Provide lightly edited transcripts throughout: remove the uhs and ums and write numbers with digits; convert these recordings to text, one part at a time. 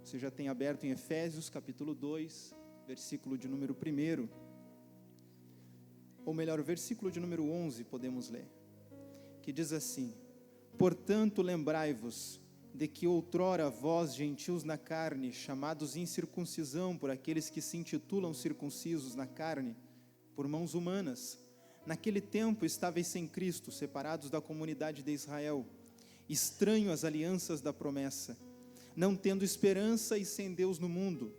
Você já tem aberto em Efésios capítulo 2, versículo de número 1, ou melhor, o versículo de número 11, podemos ler, que diz assim: portanto, lembrai-vos de que outrora vós, gentios na carne, chamados incircuncisão por aqueles que se intitulam circuncisos na carne, por mãos humanas, naquele tempo estáveis sem Cristo, separados da comunidade de Israel, estranho às alianças da promessa, não tendo esperança e sem Deus no mundo.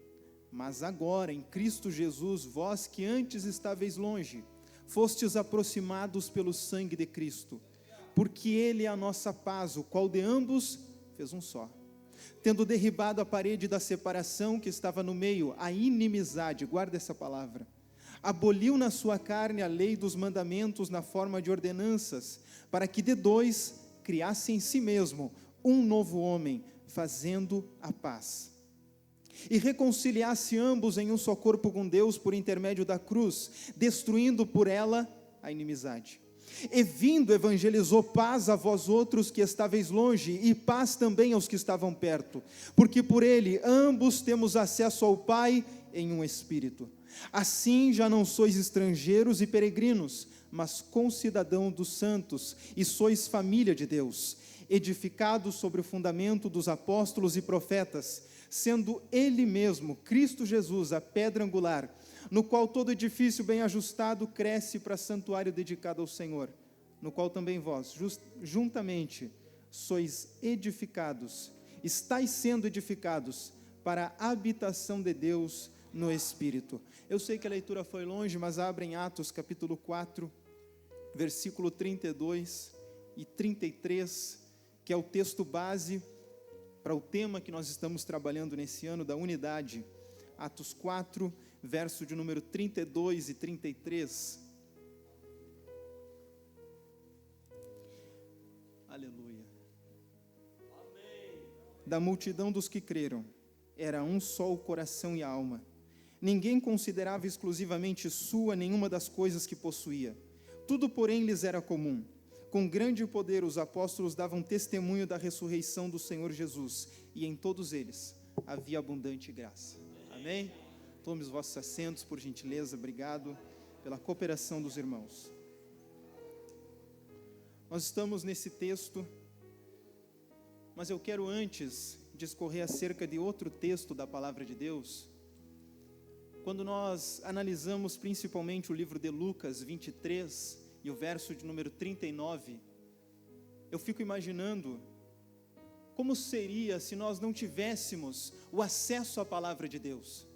Mas agora, em Cristo Jesus, vós que antes estáveis longe, fostes aproximados pelo sangue de Cristo, porque Ele é a nossa paz, o qual de ambos fez um só, tendo derribado a parede da separação que estava no meio, a inimizade, guarda essa palavra, aboliu na sua carne a lei dos mandamentos na forma de ordenanças, para que de dois criasse em si mesmo um novo homem, fazendo a paz, e reconciliasse ambos em um só corpo com Deus por intermédio da cruz, destruindo por ela a inimizade. E vindo evangelizou paz a vós outros que estáveis longe, e paz também aos que estavam perto, porque por ele ambos temos acesso ao Pai em um Espírito. Assim já não sois estrangeiros e peregrinos, mas concidadãos dos santos, e sois família de Deus, edificados sobre o fundamento dos apóstolos e profetas, sendo Ele mesmo, Cristo Jesus, a pedra angular, no qual todo edifício bem ajustado cresce para santuário dedicado ao Senhor, no qual também vós, juntamente, sois edificados, estáis sendo edificados para a habitação de Deus no Espírito. Eu sei que a leitura foi longe, mas abra em Atos capítulo 4, versículo 32 e 33, que é o texto base para o tema que nós estamos trabalhando nesse ano da unidade. Atos 4, verso de número 32 e 33. Aleluia. Amém. Da multidão dos que creram, era um só o coração e a alma. Ninguém considerava exclusivamente sua nenhuma das coisas que possuía. Tudo, porém, lhes era comum. Com grande poder os apóstolos davam testemunho da ressurreição do Senhor Jesus, e em todos eles havia abundante graça. Amém? Tome os vossos assentos, por gentileza. Obrigado pela cooperação dos irmãos. Nós estamos nesse texto, mas eu quero antes discorrer acerca de outro texto da palavra de Deus. Quando nós analisamos principalmente o livro de Lucas 23 e o verso de número 39, eu fico imaginando como seria se nós não tivéssemos o acesso à palavra de Deus.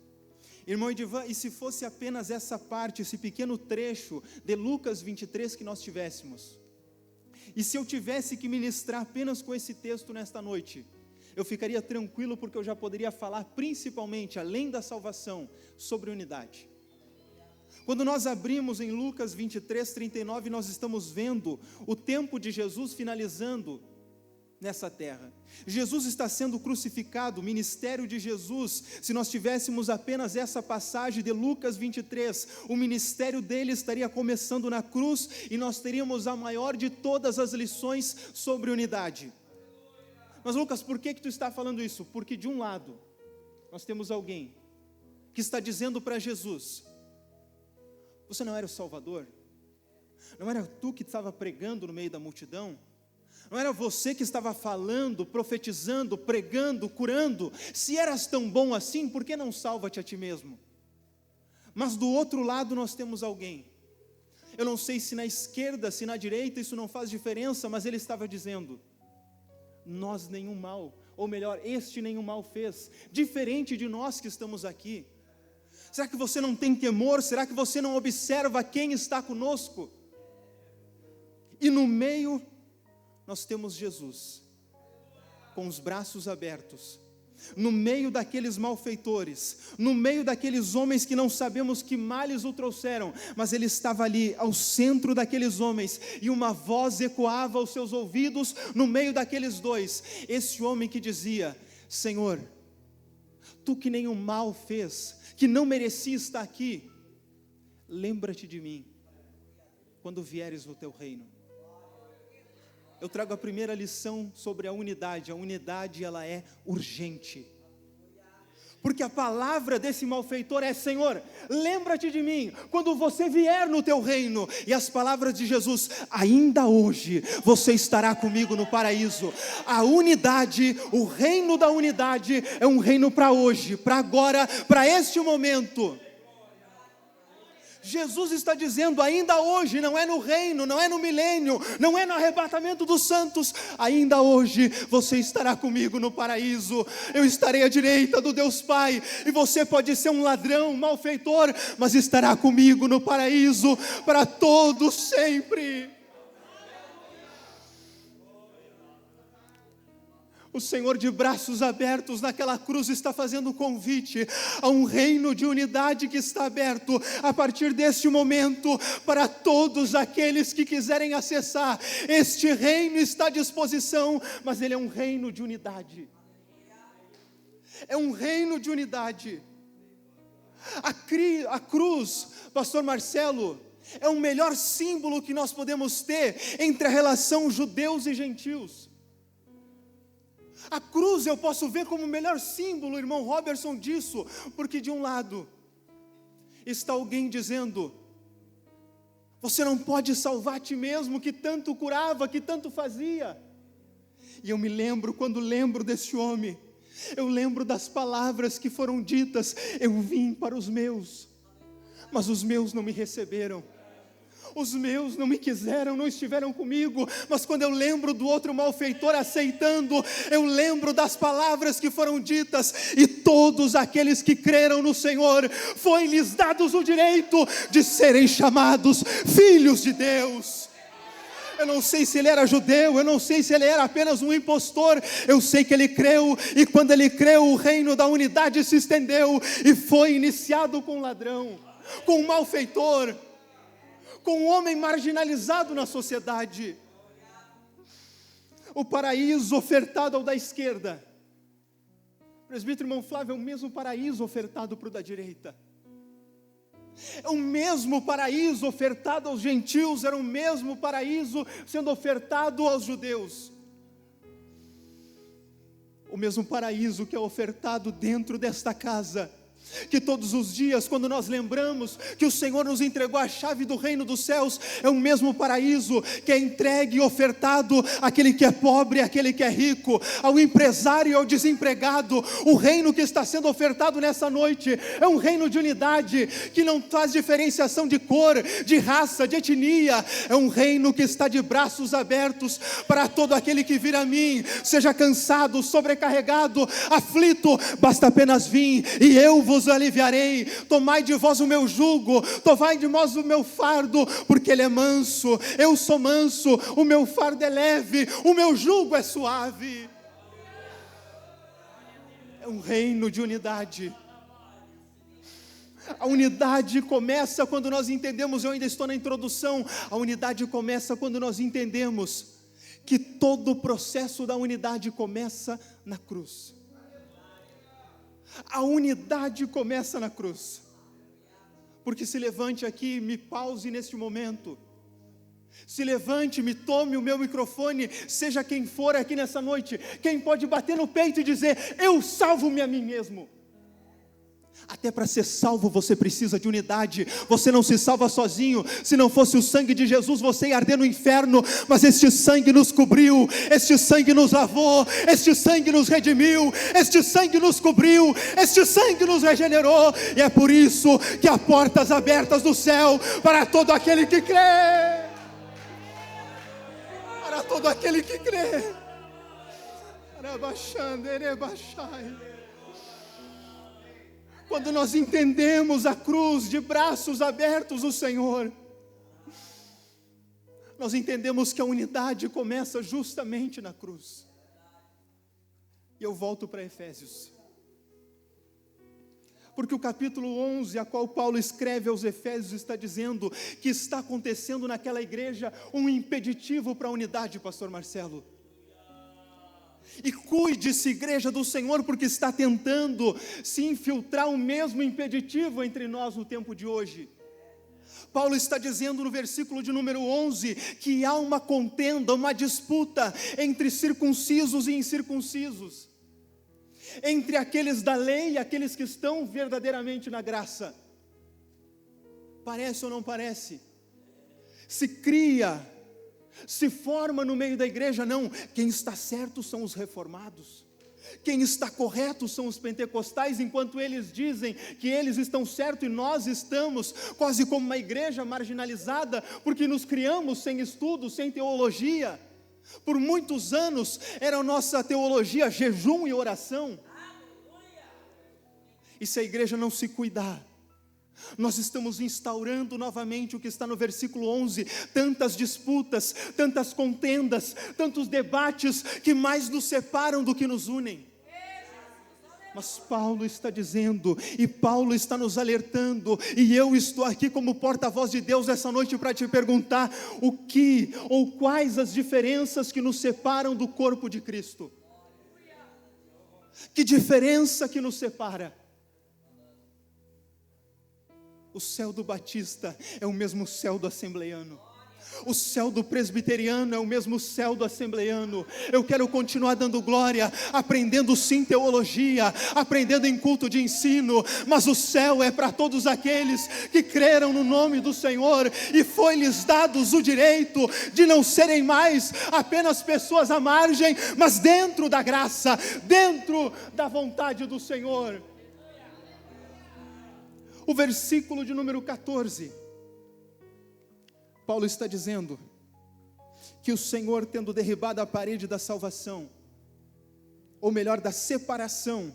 Irmão Edivan, e se fosse apenas essa parte, esse pequeno trecho de Lucas 23 que nós tivéssemos? E se eu tivesse que ministrar apenas com esse texto nesta noite, eu ficaria tranquilo, porque eu já poderia falar principalmente, além da salvação, sobre unidade. Quando nós abrimos em Lucas 23, 39, nós estamos vendo o tempo de Jesus finalizando nessa terra. Jesus está sendo crucificado, o ministério de Jesus, se nós tivéssemos apenas essa passagem de Lucas 23, o ministério dele estaria começando na cruz, e nós teríamos a maior de todas as lições sobre unidade. Mas Lucas, por que tu está falando isso? Porque de um lado, nós temos alguém que está dizendo para Jesus: você não era o Salvador? Não era tu que estava pregando no meio da multidão? Não era você que estava falando, profetizando, pregando, curando? Se eras tão bom assim, por que não salva-te a ti mesmo? Mas do outro lado nós temos alguém, eu não sei se na esquerda, se na direita, isso não faz diferença, mas ele estava dizendo: nós nenhum mal, ou melhor, este nenhum mal fez, diferente de nós que estamos aqui. Será que você não tem temor? Será que você não observa quem está conosco? E no meio, nós temos Jesus, com os braços abertos, no meio daqueles malfeitores, no meio daqueles homens que não sabemos que males o trouxeram, mas ele estava ali, ao centro daqueles homens, e uma voz ecoava aos seus ouvidos, no meio daqueles dois, esse homem que dizia: Senhor, tu que nenhum mal fez, que não merecia estar aqui, lembra-te de mim, quando vieres no teu reino. Eu trago a primeira lição sobre a unidade. A unidade, ela é urgente. Porque a palavra desse malfeitor é: Senhor, lembra-te de mim quando você vier no teu reino. E as palavras de Jesus: ainda hoje você estará comigo no paraíso. A unidade, o reino da unidade é um reino para hoje, para agora, para este momento. Jesus está dizendo: ainda hoje, não é no reino, não é no milênio, não é no arrebatamento dos santos, ainda hoje você estará comigo no paraíso. Eu estarei à direita do Deus Pai, e você pode ser um ladrão, um malfeitor, mas estará comigo no paraíso para todos sempre. O Senhor, de braços abertos naquela cruz, está fazendo um convite a um reino de unidade que está aberto a partir deste momento para todos aqueles que quiserem acessar. Este reino está à disposição, mas ele é um reino de unidade. É um reino de unidade. A cruz, pastor Marcelo, é o melhor símbolo que nós podemos ter entre a relação judeus e gentios. A cruz eu posso ver como o melhor símbolo, irmão Robertson, disso, porque de um lado está alguém dizendo: você não pode salvar a ti mesmo, que tanto curava, que tanto fazia. E eu me lembro, quando lembro desse homem, eu lembro das palavras que foram ditas: eu vim para os meus, mas os meus não me receberam. Os meus não me quiseram, não estiveram comigo. Mas quando eu lembro do outro malfeitor aceitando, eu lembro das palavras que foram ditas: e todos aqueles que creram no Senhor, foi-lhes dados o direito de serem chamados filhos de Deus. Eu não sei se ele era judeu, eu não sei se ele era apenas um impostor, eu sei que ele creu, e quando ele creu, o reino da unidade se estendeu, e foi iniciado com um ladrão, com um malfeitor, com um homem marginalizado na sociedade. O paraíso ofertado ao da esquerda, presbítero irmão Flávio, é o mesmo paraíso ofertado para o da direita. É o mesmo paraíso ofertado aos gentios, era o mesmo paraíso sendo ofertado aos judeus. O mesmo paraíso que é ofertado dentro desta casa, que todos os dias, quando nós lembramos que o Senhor nos entregou a chave do reino dos céus, é o mesmo paraíso que é entregue e ofertado àquele que é pobre, àquele que é rico, ao empresário e ao desempregado. O reino que está sendo ofertado nessa noite é um reino de unidade, que não faz diferenciação de cor, de raça, de etnia. É um reino que está de braços abertos para todo aquele que vir a mim, seja cansado, sobrecarregado, aflito, basta apenas vir e eu vos aliviarei. Tomai de vós o meu jugo, tomai de vós o meu fardo, porque ele é manso, eu sou manso, o meu fardo é leve, o meu jugo é suave. É um reino de unidade. A unidade começa quando nós entendemos, eu ainda estou na introdução, a unidade começa quando nós entendemos que todo o processo da unidade começa na cruz. A unidade começa na cruz. Porque se levante aqui, me pause neste momento. Se levante, me tome o meu microfone, seja quem for aqui nessa noite, quem pode bater no peito e dizer: eu salvo-me a mim mesmo. Até para ser salvo você precisa de unidade. Você não se salva sozinho. Se não fosse o sangue de Jesus, você ia arder no inferno. Mas este sangue nos cobriu, este sangue nos lavou, este sangue nos redimiu, este sangue nos cobriu, este sangue nos regenerou. E é por isso que há portas abertas do céu para todo aquele que crê. Para todo aquele que crê. Quando nós entendemos a cruz de braços abertos do Senhor, nós entendemos que a unidade começa justamente na cruz. E eu volto para Efésios, porque o capítulo 11, a qual Paulo escreve aos Efésios, está dizendo que está acontecendo naquela igreja um impeditivo para a unidade, pastor Marcelo. E cuide-se, igreja do Senhor, porque está tentando se infiltrar o mesmo impeditivo entre nós no tempo de hoje. Paulo está dizendo no versículo de número 11, que há uma contenda, uma disputa entre circuncisos e incircuncisos. entre aqueles da lei e aqueles que estão verdadeiramente na graça. Parece ou não parece? Se cria, se forma no meio da igreja, não. Quem está certo são os reformados. Quem está correto são os pentecostais, enquanto eles dizem que eles estão certos e nós estamos quase como uma igreja marginalizada, porque nos criamos sem estudo, sem teologia. Por muitos anos era a nossa teologia jejum e oração. E se a igreja não se cuidar, nós estamos instaurando novamente o que está no versículo 11, tantas disputas, tantas contendas, tantos debates que mais nos separam do que nos unem. Mas Paulo está dizendo, e Paulo está nos alertando, e eu estou aqui como porta-voz de Deus essa noite para te perguntar o que ou quais as diferenças que nos separam do corpo de Cristo. Que diferença que nos separa? O céu do batista é o mesmo céu do assembleiano. O céu do presbiteriano é o mesmo céu do assembleiano. Eu quero continuar dando glória, aprendendo sim teologia, aprendendo em culto de ensino, mas o céu é para todos aqueles que creram no nome do Senhor, e foi-lhes dados o direito de não serem mais apenas pessoas à margem, mas dentro da graça, dentro da vontade do Senhor. O versículo de número 14, Paulo está dizendo que o Senhor, tendo derribado a parede da salvação, ou melhor, da separação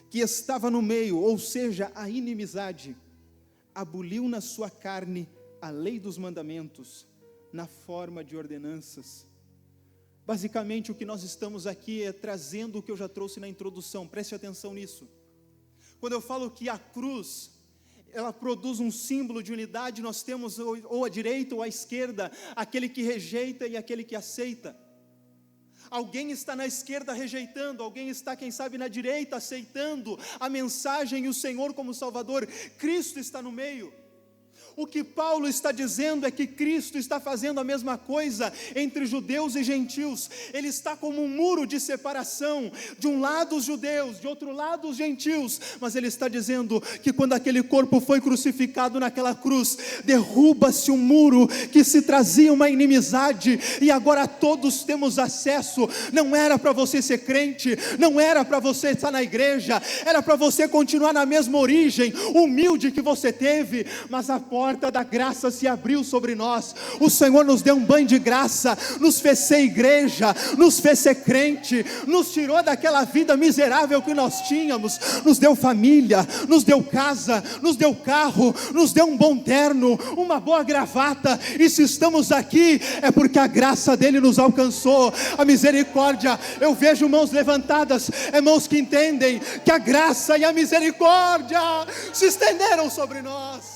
que estava no meio, ou seja, a inimizade, aboliu na sua carne a lei dos mandamentos, na forma de ordenanças. Basicamente o que nós estamos aqui é trazendo o que eu já trouxe na introdução, preste atenção nisso. Quando eu falo que a cruz, ela produz um símbolo de unidade, nós temos ou à direita ou à esquerda, aquele que rejeita e aquele que aceita. Alguém está na esquerda rejeitando, alguém está, quem sabe, na direita aceitando a mensagem e o Senhor como Salvador. Cristo está no meio. O que Paulo está dizendo é que Cristo está fazendo a mesma coisa entre judeus e gentios. Ele está como um muro de separação, de um lado os judeus, de outro lado os gentios, mas ele está dizendo que quando aquele corpo foi crucificado naquela cruz, derruba-se um muro que se trazia uma inimizade, e agora todos temos acesso. Não era para você ser crente, não era para você estar na igreja, era para você continuar na mesma origem humilde que você teve, mas a porta da graça se abriu sobre nós. O Senhor nos deu um banho de graça, nos fez ser igreja, nos fez ser crente, nos tirou daquela vida miserável que nós tínhamos, nos deu família, nos deu casa, nos deu carro, nos deu um bom terno, uma boa gravata, e se estamos aqui é porque a graça dele nos alcançou, a misericórdia. Eu vejo mãos levantadas, mãos que entendem que a graça e a misericórdia se estenderam sobre nós.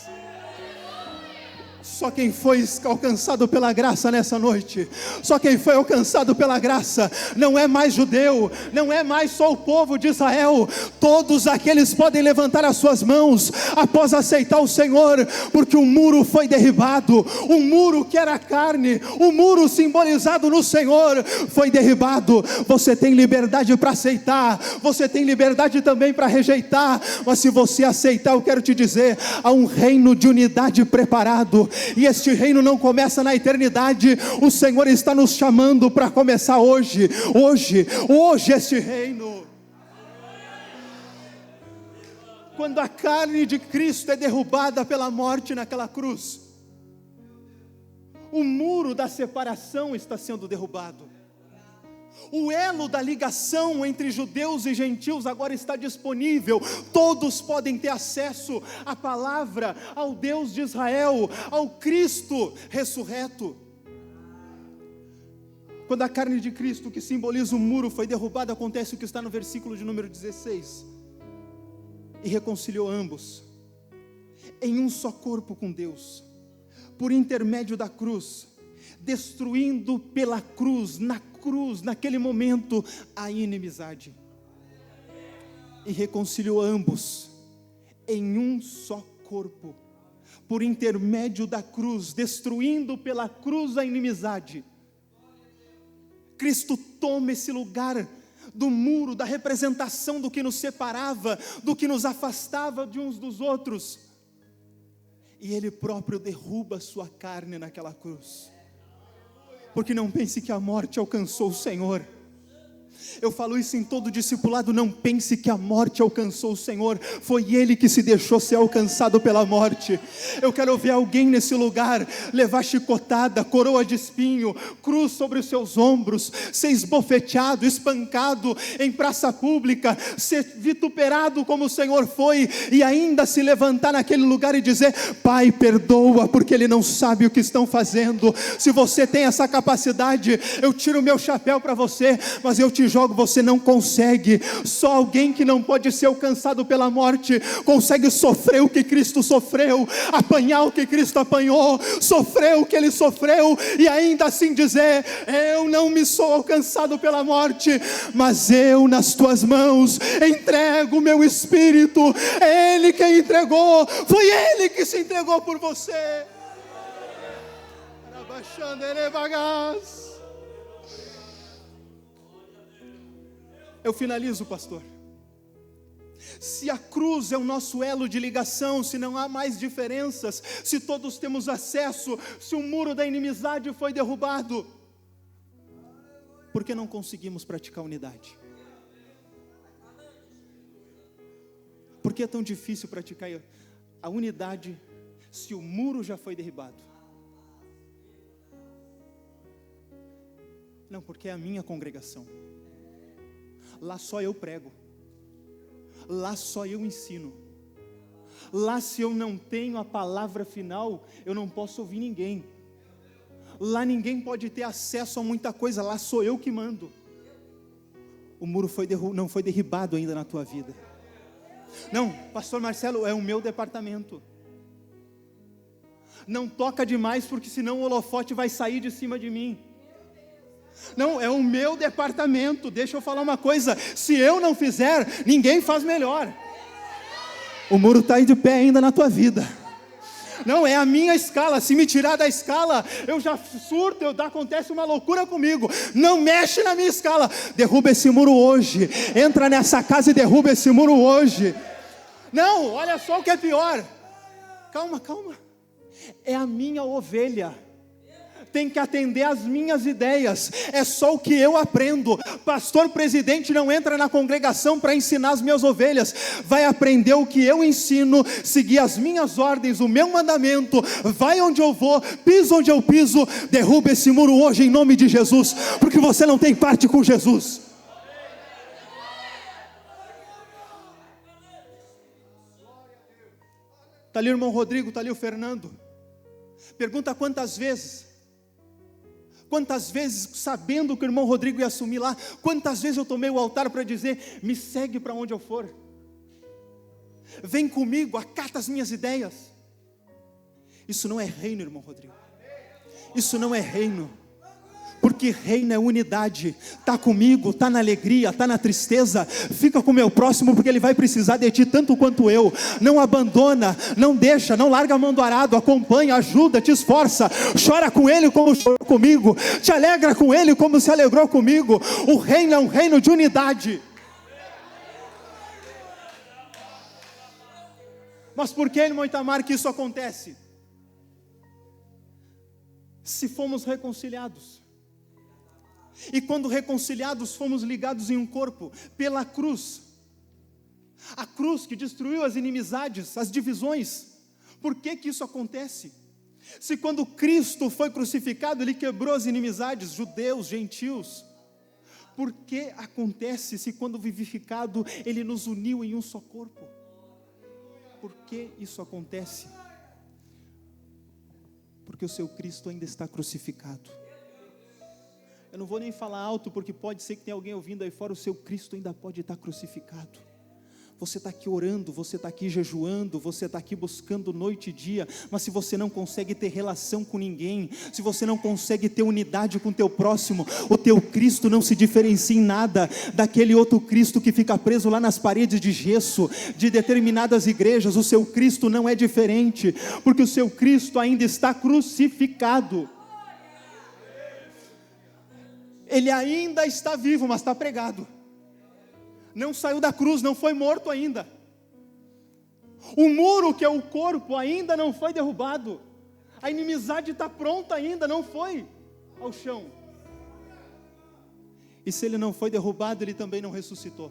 Só quem foi alcançado pela graça nessa noite, só quem foi alcançado pela graça, não é mais judeu, não é mais só o povo de Israel, todos aqueles podem levantar as suas mãos, após aceitar o Senhor, porque um muro foi derribado, um muro que era carne, um muro simbolizado no Senhor, foi derribado. Você tem liberdade para aceitar, você tem liberdade também para rejeitar, mas se você aceitar, eu quero te dizer, há um reino de unidade preparado, e este reino não começa na eternidade. O Senhor está nos chamando para começar hoje este reino. Quando a carne de Cristo é derrubada pela morte naquela cruz, o muro da separação está sendo derrubado. O elo da ligação entre judeus e gentios agora está disponível. Todos podem ter acesso à palavra, ao Deus de Israel, ao Cristo ressurreto. Quando a carne de Cristo, que simboliza o muro, foi derrubada, acontece o que está no versículo de número 16. E reconciliou ambos em um só corpo com Deus, por intermédio da cruz, destruindo pela cruz, naquele momento, a inimizade. E reconciliou ambos em um só corpo, por intermédio da cruz, destruindo pela cruz a inimizade. Cristo toma esse lugar do muro, da representação do que nos separava, do que nos afastava de uns dos outros. E Ele próprio derruba a sua carne naquela cruz. Porque não pense que a morte alcançou o Senhor. Eu falo isso em todo discipulado, não pense que a morte alcançou o Senhor, foi Ele que se deixou ser alcançado pela morte. Eu quero ver alguém nesse lugar levar chicotada, coroa de espinho, cruz sobre os seus ombros, ser esbofeteado, espancado em praça pública, ser vituperado como o Senhor foi, e ainda se levantar naquele lugar e dizer: Pai, perdoa, porque Ele não sabe o que estão fazendo. Se você tem essa capacidade, eu tiro o meu chapéu para você, mas eu te jogo, você não consegue. Só alguém que não pode ser alcançado pela morte consegue sofrer o que Cristo sofreu, apanhar o que Cristo apanhou, sofrer o que Ele sofreu, e ainda assim dizer: eu não me sou alcançado pela morte, mas eu nas tuas mãos entrego o meu espírito. É Ele quem entregou, foi Ele que se entregou por você. Eu finalizo, pastor. Se a cruz é o nosso elo de ligação, se não há mais diferenças, se todos temos acesso, se o muro da inimizade foi derrubado, por que não conseguimos praticar unidade? Por que é tão difícil praticar a unidade se o muro já foi derribado? Não, porque é a minha congregação. Lá só eu prego, lá só eu ensino, lá se eu não tenho a palavra final, eu não posso ouvir ninguém, lá ninguém pode ter acesso a muita coisa, lá sou eu que mando. O muro não foi derribado ainda na tua vida. Não, pastor Marcelo, é o meu departamento. Não toca demais, porque senão o holofote vai sair de cima de mim. Não, é o meu departamento. Deixa eu falar uma coisa: se eu não fizer, ninguém faz melhor. O muro está aí de pé ainda na tua vida. Não, é a minha escala. Se me tirar da escala, eu já surto, acontece uma loucura comigo. Não mexe na minha escala. Derruba esse muro hoje. Entra nessa casa e derruba esse muro hoje. Não, olha só o que é pior. Calma. É a minha ovelha. Tem que atender às minhas ideias, é só o que eu aprendo. Pastor presidente não entra na congregação para ensinar as minhas ovelhas, vai aprender o que eu ensino, seguir as minhas ordens, o meu mandamento, vai onde eu vou, piso onde eu piso. Derruba esse muro hoje em nome de Jesus, porque você não tem parte com Jesus. Está ali o irmão Rodrigo, está ali o Fernando. Pergunta quantas vezes, sabendo que o irmão Rodrigo ia assumir lá, quantas vezes eu tomei o altar para dizer: me segue para onde eu for, vem comigo, acata as minhas ideias. Isso não é reino, irmão Rodrigo, isso não é reino, porque reino é unidade. Está comigo, está na alegria, está na tristeza, fica com o meu próximo, porque ele vai precisar de ti tanto quanto eu. Não abandona, não deixa, não larga a mão do arado, acompanha, ajuda, te esforça, chora com ele como chorou comigo, te alegra com ele como se alegrou comigo. O reino é um reino de unidade. Mas por que, irmão Itamar, que isso acontece? Se fomos reconciliados, e quando reconciliados fomos ligados em um corpo pela cruz, a cruz que destruiu as inimizades, as divisões. Por que isso acontece? Se quando Cristo foi crucificado, Ele quebrou as inimizades, judeus, gentios, por que acontece se quando vivificado, Ele nos uniu em um só corpo? Por que isso acontece? Porque o seu Cristo ainda está crucificado. Eu não vou nem falar alto, porque pode ser que tenha alguém ouvindo aí fora. O seu Cristo ainda pode estar crucificado. Você está aqui orando, você está aqui jejuando, você está aqui buscando noite e dia, mas se você não consegue ter relação com ninguém, se você não consegue ter unidade com o teu próximo, o teu Cristo não se diferencia em nada daquele outro Cristo que fica preso lá nas paredes de gesso de determinadas igrejas. O seu Cristo não é diferente, porque o seu Cristo ainda está crucificado. Ele ainda está vivo, mas está pregado. não saiu da cruz, não foi morto ainda. O muro que é o corpo ainda não foi derrubado. A inimizade está pronta ainda, não foi ao chão. E se ele não foi derrubado, ele também não ressuscitou.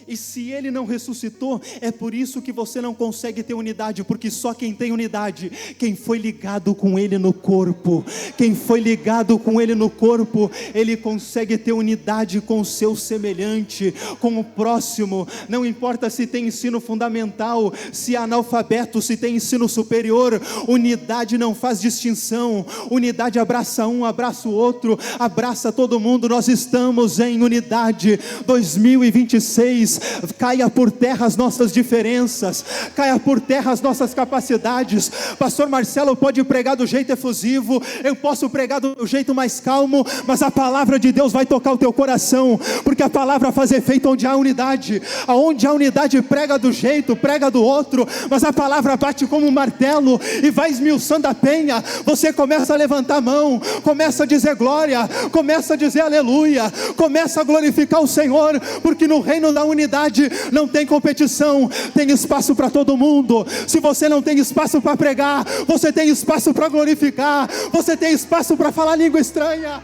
E se ele não ressuscitou, é por isso que você não consegue ter unidade, porque só quem tem unidade, quem foi ligado com ele no corpo, quem foi ligado com ele no corpo, ele consegue ter unidade com o seu semelhante, com o próximo. Não importa se tem ensino fundamental, se é analfabeto, se tem ensino superior, unidade não faz distinção. Unidade abraça um, abraça o outro, abraça todo mundo. Nós estamos em unidade. 2026, caia por terra as nossas diferenças, caia por terra as nossas capacidades. Pastor Marcelo pode pregar do jeito efusivo, eu posso pregar do jeito mais calmo, mas a palavra de Deus vai tocar o teu coração, porque a palavra faz efeito onde há unidade. Aonde há unidade, prega do jeito, prega do outro, mas a palavra bate como um martelo e vai esmiuçando a penha. Você começa a levantar a mão, começa a dizer glória, começa a dizer aleluia, começa a glorificar o Senhor, porque no reino da unidade não tem competição, tem espaço para todo mundo. Se você não tem espaço para pregar, você tem espaço para glorificar, você tem espaço para falar língua estranha.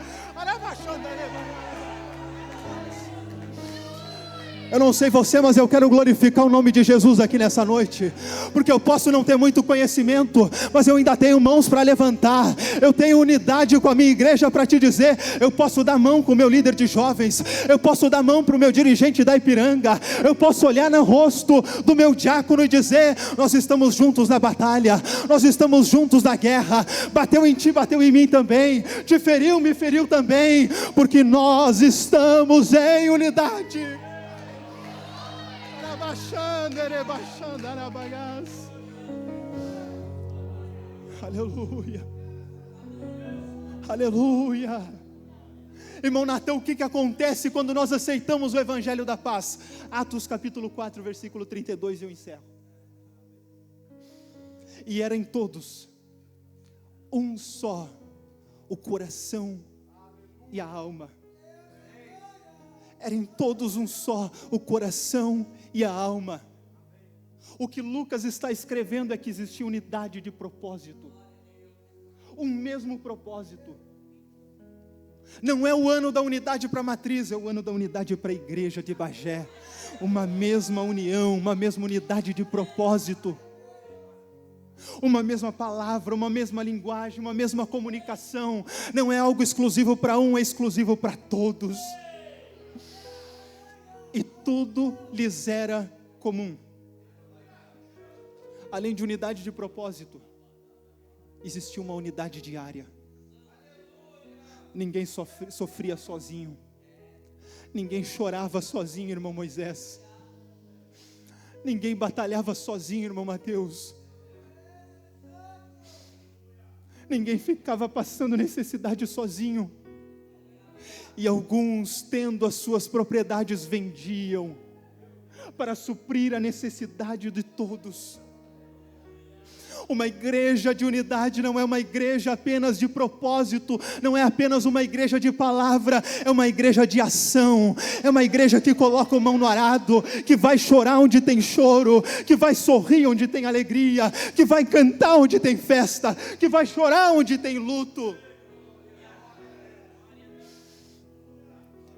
Eu não sei você, mas eu quero glorificar o nome de Jesus aqui nessa noite, porque eu posso não ter muito conhecimento, mas eu ainda tenho mãos para levantar. Eu tenho unidade com a minha igreja para te dizer, eu posso dar mão com o meu líder de jovens, eu posso dar mão para o meu dirigente da Ipiranga, eu posso olhar no rosto do meu diácono e dizer, nós estamos juntos na batalha, nós estamos juntos na guerra. Bateu em ti, bateu em mim também, te feriu, me feriu também, porque nós estamos em unidade. Aleluia, aleluia. Irmão Natão, o que acontece quando nós aceitamos o Evangelho da Paz? Atos capítulo 4, versículo 32, eu encerro. E era em todos um só o coração e a alma. Era em todos um só o coração e a alma. O que Lucas está escrevendo é que existia unidade de propósito, um mesmo propósito. Não é o ano da unidade para a matriz, é o ano da unidade para a igreja de Bagé. Uma mesma união, uma mesma unidade de propósito, uma mesma palavra, uma mesma linguagem, uma mesma comunicação. Não é algo exclusivo para um, é exclusivo para todos. E tudo lhes era comum. Além de unidade de propósito, existia uma unidade diária. Ninguém sofria sozinho, ninguém chorava sozinho, irmão Moisés, ninguém batalhava sozinho, irmão Mateus, ninguém ficava passando necessidade sozinho. E alguns, tendo as suas propriedades, vendiam para suprir a necessidade de todos. Uma igreja de unidade não é uma igreja apenas de propósito, não é apenas uma igreja de palavra, é uma igreja de ação, é uma igreja que coloca a mão no arado, que vai chorar onde tem choro, que vai sorrir onde tem alegria, que vai cantar onde tem festa, que vai chorar onde tem luto,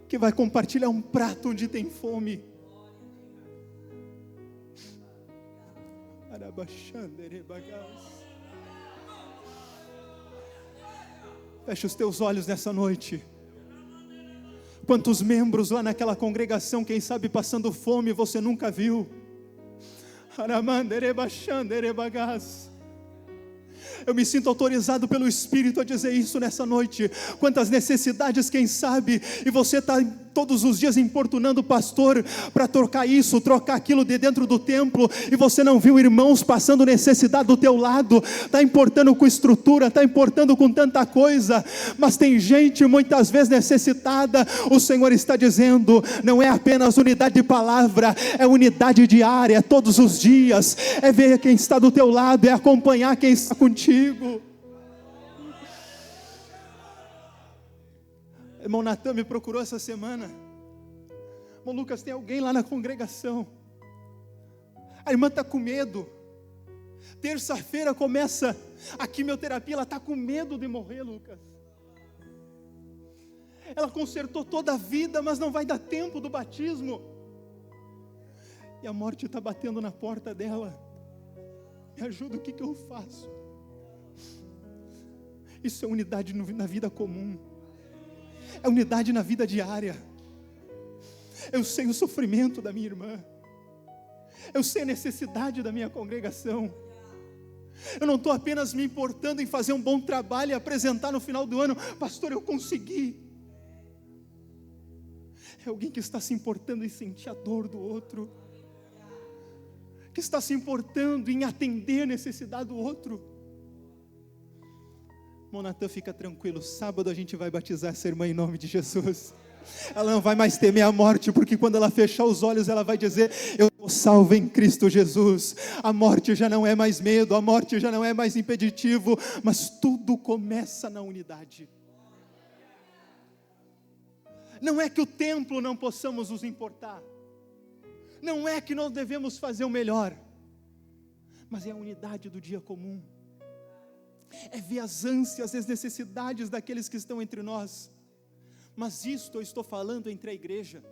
que vai compartilhar um prato onde tem fome. Fecha os teus olhos nessa noite. Quantos membros lá naquela congregação, quem sabe passando fome, você nunca viu? Eu me sinto autorizado pelo Espírito a dizer isso nessa noite. Quantas necessidades, quem sabe, e você está todos os dias importunando o pastor para trocar isso, trocar aquilo de dentro do templo, e você não viu irmãos passando necessidade do teu lado. Está importando com estrutura, está importando com tanta coisa, mas tem gente muitas vezes necessitada. O Senhor está dizendo, não é apenas unidade de palavra, é unidade diária, é todos os dias, é ver quem está do teu lado, é acompanhar quem está contigo. Irmão Natan me procurou essa semana, Irmão Lucas, tem alguém lá na congregação, a irmã está com medo, terça-feira começa a quimioterapia, ela está com medo de morrer, Lucas. Ela consertou toda a vida, mas não vai dar tempo do batismo, e a morte está batendo na porta dela. Me ajuda, o que eu faço? Isso é unidade na vida comum, é unidade na vida diária. Eu sei o sofrimento da minha irmã, eu sei a necessidade da minha congregação. Eu não estou apenas me importando em fazer um bom trabalho e apresentar no final do ano, pastor, eu consegui. É alguém que está se importando em sentir a dor do outro, que está se importando em atender a necessidade do outro. Irmão Natan, fica tranquilo, sábado a gente vai batizar essa irmã em nome de Jesus. Ela não vai mais temer a morte, porque quando ela fechar os olhos, ela vai dizer: eu sou salva em Cristo Jesus. A morte já não é mais medo, a morte já não é mais impeditivo, mas tudo começa na unidade. Não é que o templo não possamos nos importar, não é que nós devemos fazer o melhor, mas é a unidade do dia comum, é ver as ânsias, as necessidades daqueles que estão entre nós. Mas isto eu estou falando entre a igreja.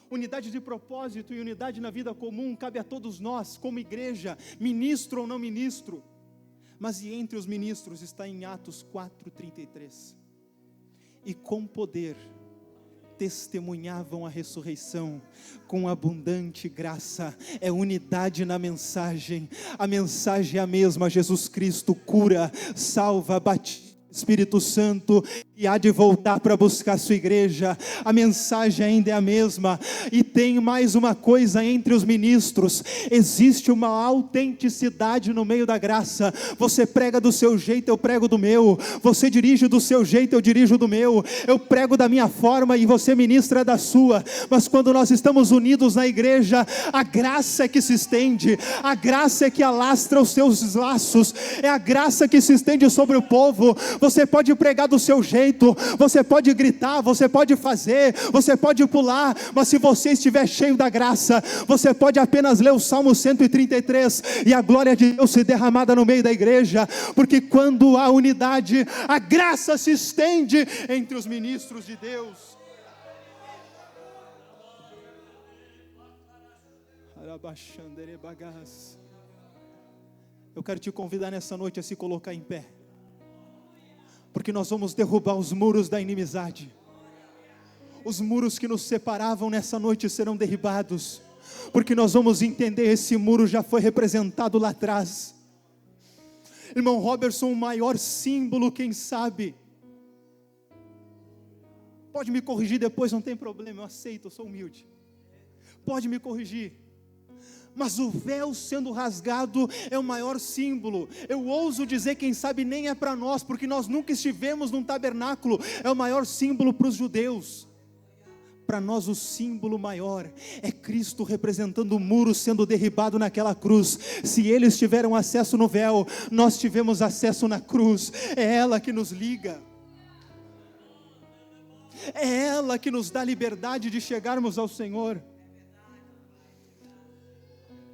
Unidade de propósito e unidade na vida comum cabe a todos nós, como igreja, ministro ou não ministro. Mas e entre os ministros está em Atos 4:33. E com poder testemunhavam a ressurreição com abundante graça. É unidade na mensagem. A mensagem é a mesma: Jesus Cristo cura, salva, batiza, Espírito Santo, e há de voltar para buscar a sua igreja. A mensagem ainda é a mesma. E tem mais uma coisa entre os ministros: existe uma autenticidade no meio da graça. Você prega do seu jeito, eu prego do meu. Você dirige do seu jeito, eu dirijo do meu. Eu prego da minha forma e você ministra da sua. Mas quando nós estamos unidos na igreja, a graça é que se estende, a graça é que alastra os seus laços, é a graça que se estende sobre o povo. Você pode pregar do seu jeito, você pode gritar, você pode fazer, você pode pular, mas se você estiver cheio da graça, você pode apenas ler o Salmo 133 e a glória de Deus se derramada no meio da igreja, porque quando há unidade, a graça se estende entre os ministros de Deus. Eu quero te convidar nessa noite a se colocar em pé, porque nós vamos derrubar os muros da inimizade. Os muros que nos separavam nessa noite serão derribados, porque nós vamos entender: esse muro já foi representado lá atrás. Irmão Robertson, o maior símbolo, quem sabe, pode me corrigir depois, não tem problema, eu aceito, eu sou humilde, pode me corrigir, mas o véu sendo rasgado é o maior símbolo. Eu ouso dizer, quem sabe nem é para nós, porque nós nunca estivemos num tabernáculo. É o maior símbolo para os judeus. Para nós o símbolo maior é Cristo representando o muro sendo derribado naquela cruz. Se eles tiveram acesso no véu, nós tivemos acesso na cruz. É ela que nos liga, é ela que nos dá liberdade de chegarmos ao Senhor.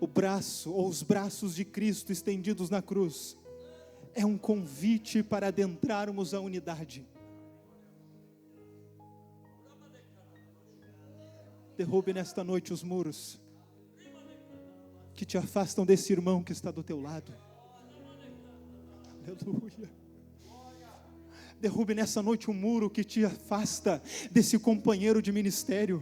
O braço ou os braços de Cristo estendidos na cruz é um convite para adentrarmos a unidade. Derrube nesta noite os muros que te afastam desse irmão que está do teu lado. Aleluia. Derrube nessa noite um muro que te afasta desse companheiro de ministério.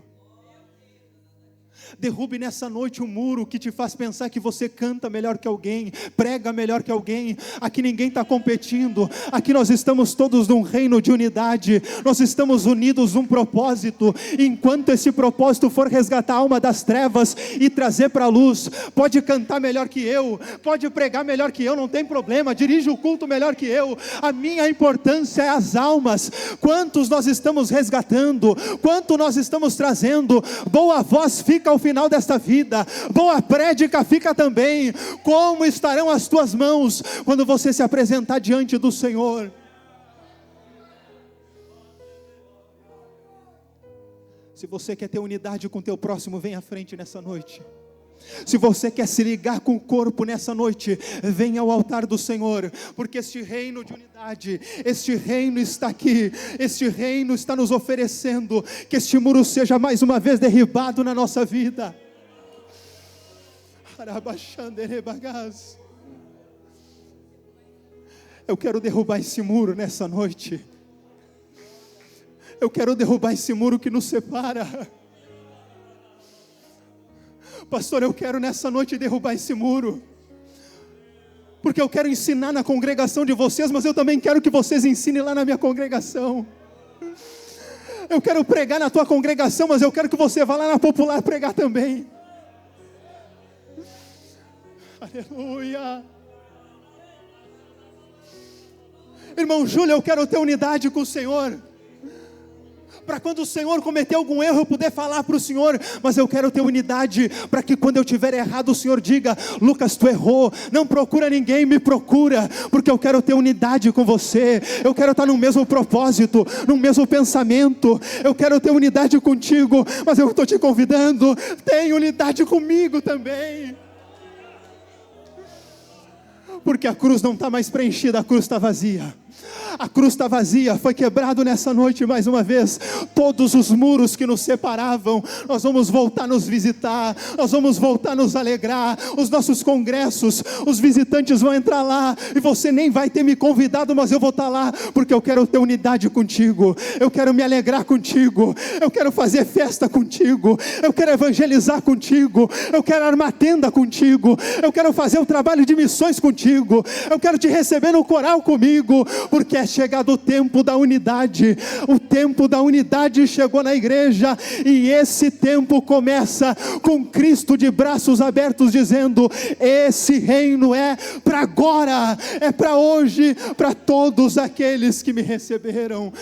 Derrube nessa noite um muro que te faz pensar que você canta melhor que alguém, prega melhor que alguém. Aqui ninguém está competindo, aqui nós estamos todos num reino de unidade, nós estamos unidos num propósito. Enquanto esse propósito for resgatar a alma das trevas e trazer para a luz, pode cantar melhor que eu, pode pregar melhor que eu, não tem problema, dirige o culto melhor que eu. A minha importância é as almas. Quantos nós estamos resgatando, quanto nós estamos trazendo. Boa voz fica ao final desta vida, boa prédica fica também. Como estarão as tuas mãos quando você se apresentar diante do Senhor? Se você quer ter unidade com o teu próximo, vem à frente nessa noite. Se você quer se ligar com o corpo nessa noite, venha ao altar do Senhor, porque este reino de unidade, este reino está aqui, este reino está nos oferecendo que este muro seja mais uma vez derribado na nossa vida. Eu quero derrubar esse muro nessa noite. Eu quero derrubar esse muro que nos separa. Pastor, eu quero nessa noite derrubar esse muro, porque eu quero ensinar na congregação de vocês, mas eu também quero que vocês ensinem lá na minha congregação. Eu quero pregar na tua congregação, mas eu quero que você vá lá na popular pregar também. Aleluia. Irmão Júlio, eu quero ter unidade com o Senhor, para quando o Senhor cometer algum erro eu poder falar para o Senhor, mas eu quero ter unidade, para que quando eu tiver errado o Senhor diga: Lucas, tu errou, não procura ninguém, me procura, porque eu quero ter unidade com você, eu quero estar no mesmo propósito, no mesmo pensamento, eu quero ter unidade contigo, mas eu estou te convidando, tenha unidade comigo também, porque a cruz não está mais preenchida, a cruz está vazia. A cruz está vazia, foi quebrado nessa noite mais uma vez, todos os muros que nos separavam. Nós vamos voltar a nos visitar, nós vamos voltar a nos alegrar, os nossos congressos, os visitantes vão entrar lá, e você nem vai ter me convidado, mas eu vou estar lá, porque eu quero ter unidade contigo, eu quero me alegrar contigo, eu quero fazer festa contigo, eu quero evangelizar contigo, eu quero armar tenda contigo, eu quero fazer o trabalho de missões contigo, eu quero te receber no coral comigo, porque é chegado o tempo da unidade. O tempo da unidade chegou na igreja, e esse tempo começa com Cristo de braços abertos dizendo: esse reino é para agora, é para hoje, para todos aqueles que me receberam.